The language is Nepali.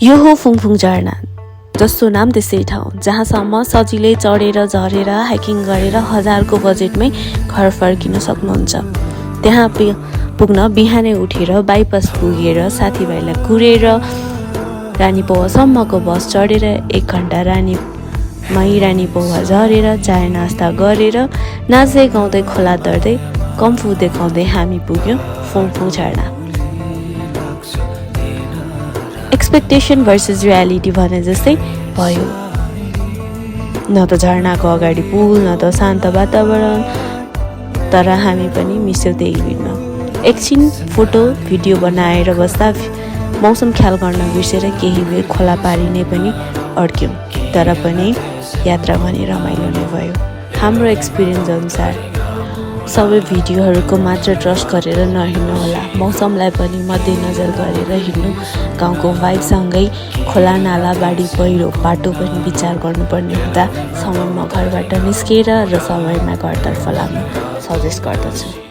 यो हो फुङफुङ झरना, जसको नाम त्यसै ठाउँ, जहाँसम्म सजिलै चढेर झरेर हाइकिङ गरेर 1000 को बजेटमै घर फर्किन सक्नुहुन्छ। त्यहाँ पुग्न बिहानै उठेर बाइपास पुगेर साथीभाइलाई कुरेर रानी पौवासम्मको बस चढेर 1 घण्टा रानी पौवा झरेर चाय नास्ता गरेर नाच्दै गाउँदै खोला तर्दै कम्फु देखाउँदै हामी पुग्यौँ फुङफुङ झरना। एक्सपेक्टेसन भर्सेस रियालिटी भने जस्तै भयो। न त झरनाको अगाडि पुल, न त शान्त वातावरण, तर हामी पनि मिस्यौँ त्यही भिडमा। एकछिन फोटो भिडियो बनाएर बस्दा मौसम ख्याल गर्न बिर्सेर केही बेर खोला पारी नै पनि अड्क्यौँ, तर पनि यात्रा भने रमाइलो नै भयो। हाम्रो एक्सपिरियन्स अनुसार सबै भिडियोहरूको मात्र ट्रस्ट गरेर नहिँड्नुहोला, मौसमलाई पनि मध्यनजर गरेर हिँड्नु। गाउँको भाइबसँगै खोला नाला बाढी पहिरो बाटो पनि विचार गर्नुपर्ने हुँदा समयमा घरबाट निस्केर र समयमा घरतर्फ लाग्नु सजेस्ट गर्दछु।